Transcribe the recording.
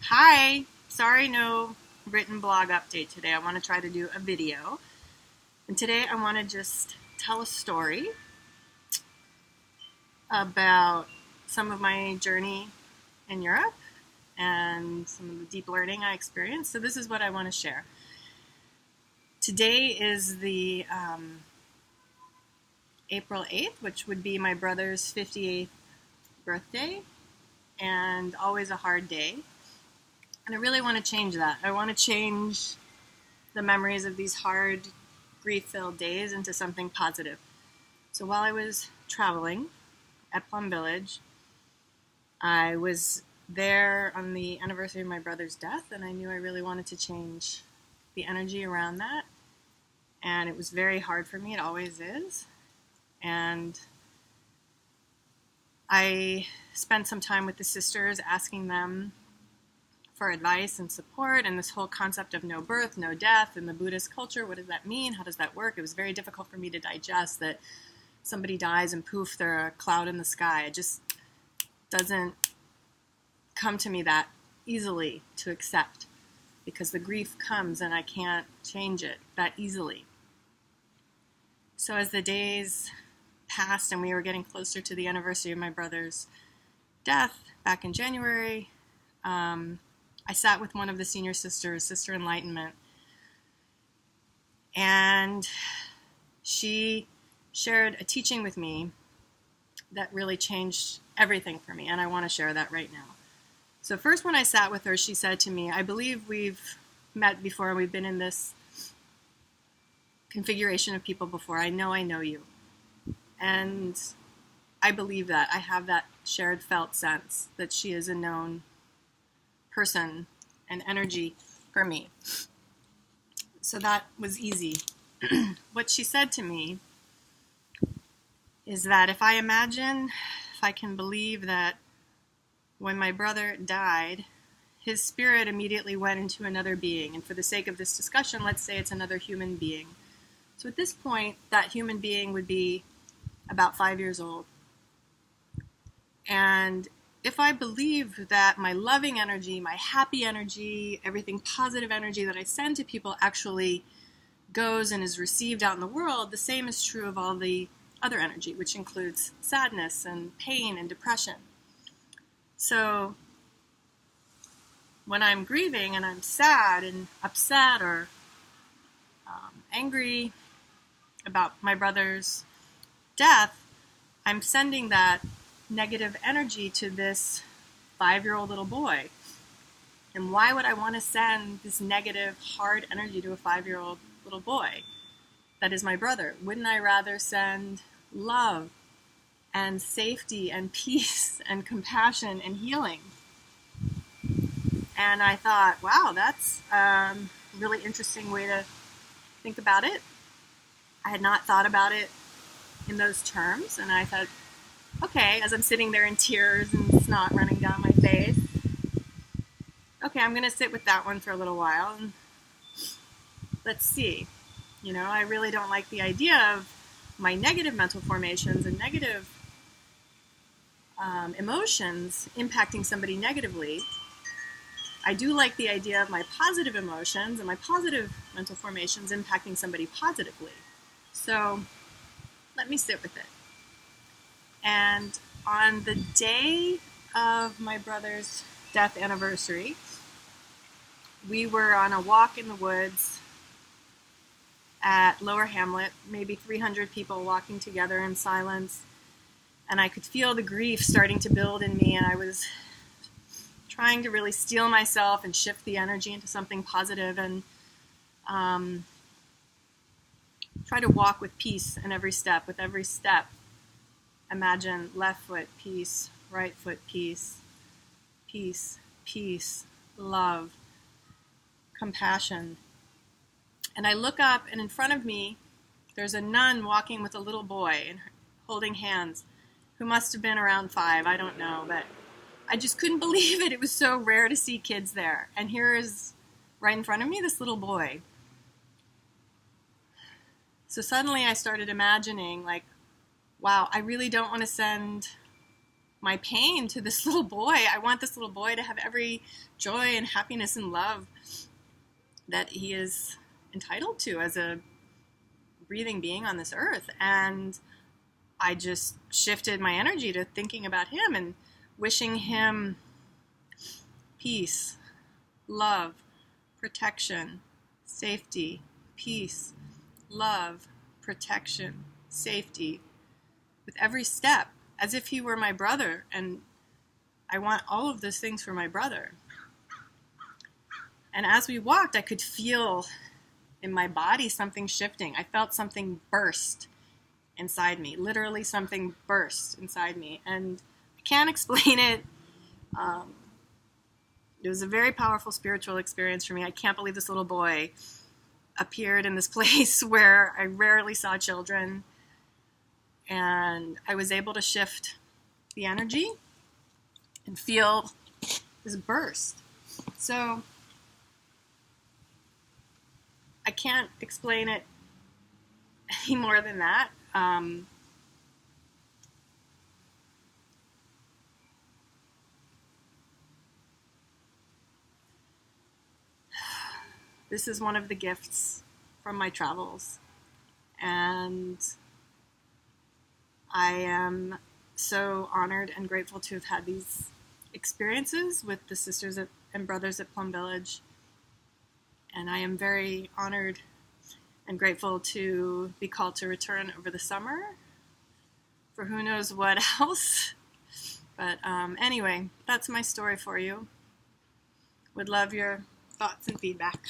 Hi! Sorry, no written blog update today. I want to try to do a video. And today I want to just tell a story about some of my journey in Europe and some of the deep learning I experienced. So this is what I want to share. Today is the April 8th, which would be my brother's 58th birthday, and always a hard day. And I really want to change that. I want to change the memories of these hard, grief-filled days into something positive. So while I was traveling at Plum Village, I was there on the anniversary of my brother's death, and I knew I really wanted to change the energy around that. And it was very hard for me. It always is. And I spent some time with the sisters asking them for advice and support, and this whole concept of no birth, no death in the Buddhist culture. What does that mean? How does that work? It was very difficult for me to digest that somebody dies and poof, they're a cloud in the sky. It just doesn't come to me that easily to accept, because the grief comes and I can't change it that easily. So as the days passed and we were getting closer to the anniversary of my brother's death back in January, I sat with one of the senior sisters, Sister Enlightenment, and she shared a teaching with me that really changed everything for me, and I want to share that right now. So first, when I sat with her, she said to me, I believe we've met before, and we've been in this configuration of people before. I know you. And I believe that. I have that shared felt sense that she is a known person and energy for me. So that was easy. What she said to me is that if I can believe that when my brother died, his spirit immediately went into another being. And for the sake of this discussion, let's say it's another human being. So at this point, that human being would be about 5 years old. And if I believe that my loving energy, my happy energy, everything positive energy that I send to people actually goes and is received out in the world, the same is true of all the other energy, which includes sadness and pain and depression. So when I'm grieving and I'm sad and upset or angry about my brother's death, I'm sending that negative energy to this 5-year-old little boy. And why would I want to send this negative, hard energy to a 5-year-old little boy that is my brother? Wouldn't I rather send love and safety and peace and compassion and healing? And I thought, wow, that's a really interesting way to think about it. I had not thought about it in those terms, and I thought, okay, as I'm sitting there in tears and snot running down my face, okay, I'm going to sit with that one for a little while, and let's see. I really don't like the idea of my negative mental formations and negative emotions impacting somebody negatively. I do like the idea of my positive emotions and my positive mental formations impacting somebody positively. So let me sit with it. And on the day of my brother's death anniversary, we were on a walk in the woods at Lower Hamlet, maybe 300 people walking together in silence, and I could feel the grief starting to build in me, and I was trying to really steel myself and shift the energy into something positive and try to walk with peace in every step. With every step, imagine left foot, peace, right foot, peace, peace, peace, love, compassion. And I look up, and in front of me, there's a nun walking with a little boy and holding hands, who must have been around 5, I don't know, but I just couldn't believe it. It was so rare to see kids there. And here is, right in front of me, this little boy. So suddenly I started imagining, like, wow, I really don't want to send my pain to this little boy. I want this little boy to have every joy and happiness and love that he is entitled to as a breathing being on this earth. And I just shifted my energy to thinking about him and wishing him peace, love, protection, safety, peace, love, protection, safety, with every step, as if he were my brother, and I want all of those things for my brother. And as we walked, I could feel in my body something shifting. I felt something burst inside me, literally something burst inside me, and I can't explain it. It was a very powerful spiritual experience for me. I can't believe this little boy appeared in this place where I rarely saw children, and I was able to shift the energy and feel this burst. So I can't explain it any more than that. This is one of the gifts from my travels, and I am so honored and grateful to have had these experiences with the sisters and brothers at Plum Village, and I am very honored and grateful to be called to return over the summer for who knows what else. But anyway, that's my story for you. Would love your thoughts and feedback.